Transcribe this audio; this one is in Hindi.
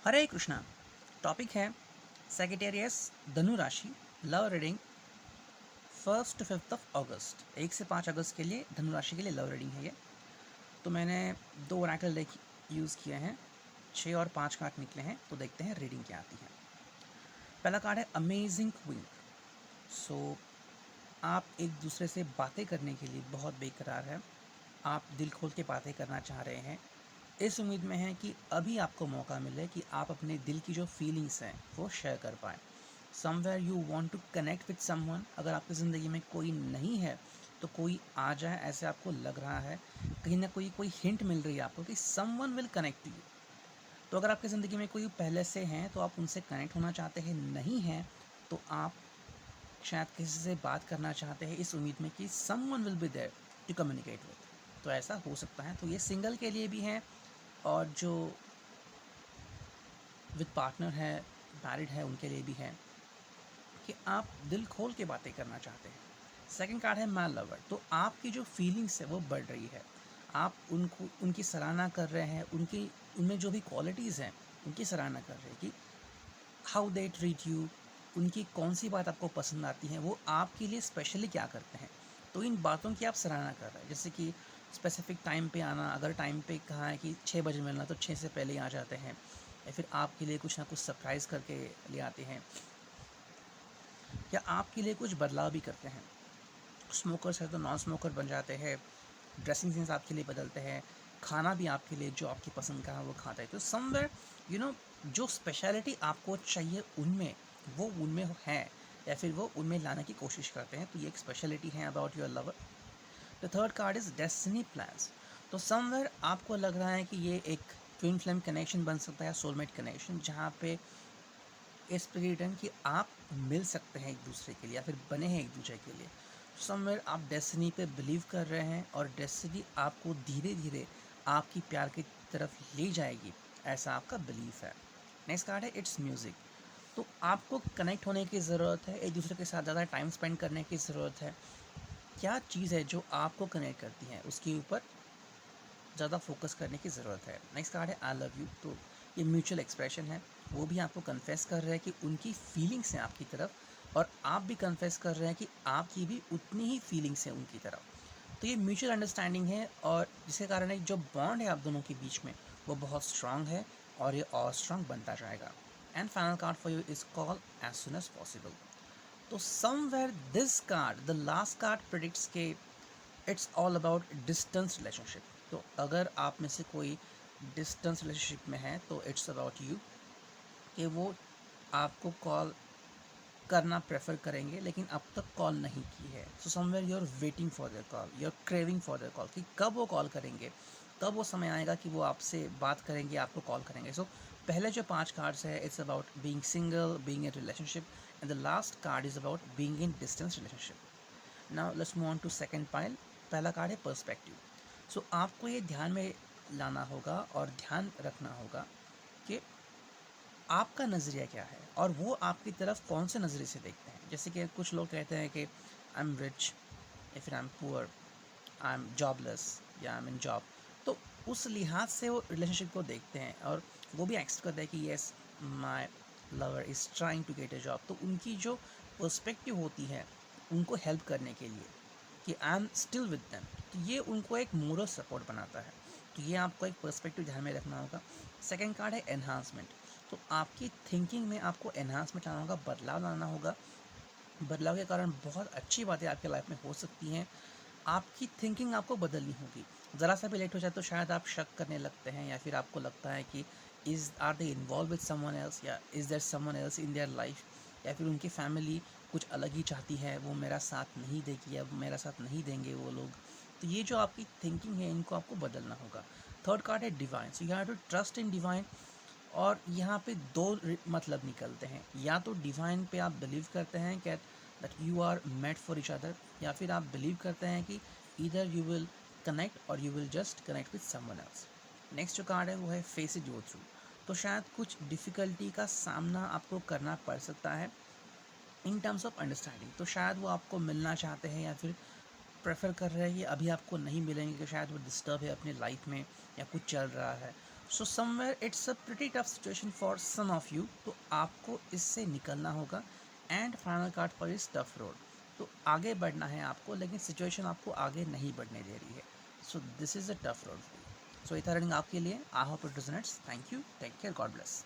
हरे कृष्णा। टॉपिक है सेगिटेरियस धनु राशि लव रीडिंग 1 से 5 अगस्त, 1 से 5 अगस्त के लिए धनु राशि के लिए लव रीडिंग है ये। तो मैंने 2 ओरेकल डेक यूज़ किए हैं, 6 और 5 कार्ड निकले हैं। तो देखते हैं रीडिंग क्या आती है। पहला कार्ड है अमेजिंग क्वीन। सो आप एक दूसरे से बातें करने के लिए बहुत बेकरार है। आप दिल खोल के बातें करना चाह रहे हैं, इस उम्मीद में है कि अभी आपको मौका मिले कि आप अपने दिल की जो फीलिंग्स हैं वो शेयर कर पाएँ। Somewhere you want to connect with someone. अगर आपकी ज़िंदगी में कोई नहीं है तो कोई आ जाए, ऐसे आपको लग रहा है। कहीं ना कोई हिंट मिल रही है आपको कि someone will connect to you. तो अगर आपकी ज़िंदगी में कोई पहले से हैं तो आप उनसे कनेक्ट होना चाहते हैं, नहीं हैं तो आप शायद किसी से बात करना चाहते हैं इस उम्मीद में कि someone will be there to communicate with. तो ऐसा हो सकता है। तो ये सिंगल के लिए भी है और जो विद पार्टनर है, मैरिड है, उनके लिए भी है कि आप दिल खोल के बातें करना चाहते हैं। सेकंड कार्ड है मैन लवर। तो आपकी जो फीलिंग्स है वो बढ़ रही है। आप उनको उनकी सराहना कर रहे हैं, उनकी उनमें जो भी क्वालिटीज़ हैं उनकी सराहना कर रहे हैं कि हाउ दे ट्रीट यू, उनकी कौन सी बात आपको पसंद आती है, वो आपके लिए स्पेशली क्या करते हैं। तो इन बातों की आप सराहना कर रहे हैं। जैसे कि स्पेसिफिक टाइम पे आना, अगर टाइम पे कहा है कि 6 बजे मिलना तो 6 से पहले ही आ जाते हैं, या फिर आपके लिए कुछ ना कुछ सरप्राइज़ करके ले आते हैं, या आपके लिए कुछ बदलाव भी करते हैं। स्मोकर्स है तो नॉन स्मोकर बन जाते हैं, ड्रेसिंग सेंस आपके लिए बदलते हैं, खाना भी आपके लिए जो आपकी पसंद का है वो खाता है। तो समवेयर जो स्पेशलिटी आपको चाहिए उनमें, वो उनमें है, या फिर वो उनमें लाने की कोशिश करते हैं। तो ये एक स्पेशलिटी है about your lover. The third card is destiny plans. तो समवेयर आपको लग रहा है कि ये एक ट्विन फ्लेम कनेक्शन बन सकता है, सोलमेट कनेक्शन, जहाँ पे इस रिटर्न कि आप मिल सकते हैं एक दूसरे के लिए या फिर बने हैं एक दूसरे के लिए। समवेयर आप डेस्टिनी पे बिलीव कर रहे हैं और डेस्टिनी आपको धीरे धीरे आपकी प्यार की तरफ ले जाएगी, ऐसा आपका बिलीफ है। नेक्स्ट कार्ड है इट्स म्यूज़िक। तो आपको कनेक्ट होने की ज़रूरत है, एक दूसरे के साथ ज़्यादा टाइम स्पेंड करने की ज़रूरत है। क्या चीज़ है जो आपको कनेक्ट करती है, उसके ऊपर ज़्यादा फोकस करने की ज़रूरत है। नेक्स्ट कार्ड है आई लव यू। तो ये म्यूचुअल एक्सप्रेशन है, वो भी आपको कन्फेस कर रहे हैं कि उनकी फीलिंग्स हैं आपकी तरफ, और आप भी कन्फेस कर रहे हैं कि आपकी भी उतनी ही फीलिंग्स हैं उनकी तरफ। तो ये म्यूचुअल अंडरस्टैंडिंग है, और जिसके कारण एक जो बॉन्ड है आप दोनों के बीच में वो बहुत स्ट्रांग है, और ये और स्ट्रांग बनता जाएगा। And final card for you is call as soon as possible. तो somewhere this card, the last card, predicts के it's all about distance relationship. तो अगर आप में से कोई डिस्टेंस रिलेशनशिप में है तो इट्स अबाउट यू, कि वो आपको कॉल करना प्रेफर करेंगे लेकिन अब तक कॉल नहीं की है। So somewhere you are waiting for their call, you are craving for their call, कि कब वो कॉल करेंगे, कब वो समय आएगा कि वो आपसे बात करेंगे, आपको कॉल करेंगे। सो पहले जो 5 कार्ड्स है it's about being single, being in relationship, and the last card is about being in distance relationship. Now let's move on to second pile. पहला कार्ड है पर्सपेक्टिव। सो आपको ये ध्यान में लाना होगा और ध्यान रखना होगा कि आपका नज़रिया क्या है और वो आपकी तरफ कौन से नज़रिए से देखते हैं। जैसे कि कुछ लोग कहते हैं कि आई एम रिच, या फिर I am poor, I am jobless, या आई एम इन जॉब। तो उस लिहाज से वो रिलेशनशिप को देखते हैं, और वो भी एक्सेप्ट करते हैं कि yes, my lover is trying to get a job. तो उनकी जो पर्सपेक्टिव होती है उनको हेल्प करने के लिए कि I am still with them, तो ये उनको एक मोरल सपोर्ट बनाता है। तो ये आपको एक पर्सपेक्टिव ध्यान में रखना होगा। सेकेंड कार्ड है एनहांसमेंट। तो आपकी थिंकिंग में आपको एनहांसमेंट लाना होगा, बदलाव लाना होगा। बदलाव के कारण बहुत अच्छी बातें आपके लाइफ में हो सकती हैं। आपकी थिंकिंग आपको बदलनी होगी। ज़रा सा भी लेट हो जाए तो शायद आप शक करने लगते हैं, या फिर आपको लगता है कि is are they involved with someone else, या is there someone else in their life, या फिर उनकी फैमिली कुछ अलग ही चाहती है, वो मेरा साथ नहीं देगी या मेरा साथ नहीं देंगे वो लोग। तो ये जो आपकी थिंकिंग है इनको आपको बदलना होगा। थर्ड कार्ड है divine. So you have to trust in divine. और यहाँ पे दो मतलब निकलते हैं, या तो डिवाइन पे आप बिलीव करते हैं कि that you are made for each other, या फिर आप बिलीव करते हैं कि ईदर यू विल कनेक्ट और you will just connect with someone else. Next जो कार्ड है वो है फेस इट गो थ्रू। तो शायद कुछ डिफ़िकल्टी का सामना आपको करना पड़ सकता है इन टर्म्स ऑफ अंडरस्टैंडिंग। तो शायद वो आपको मिलना चाहते हैं, या फिर प्रेफर कर रहे हैं कि अभी आपको नहीं मिलेंगे, कि शायद वो डिस्टर्ब है अपनी लाइफ में या कुछ चल रहा है। So somewhere it's a pretty tough situation for some of you, तो आपको इससे निकलना होगा। एंड फाइनल कार्ड फॉर इस टफ रोड, तो आगे बढ़ना है आपको, लेकिन सिचुएशन आपको आगे नहीं बढ़ने दे रही है। So this is a tough road for you. So ये था रीडिंग आपके लिए। I hope it resonates. Thank you, take care, God bless.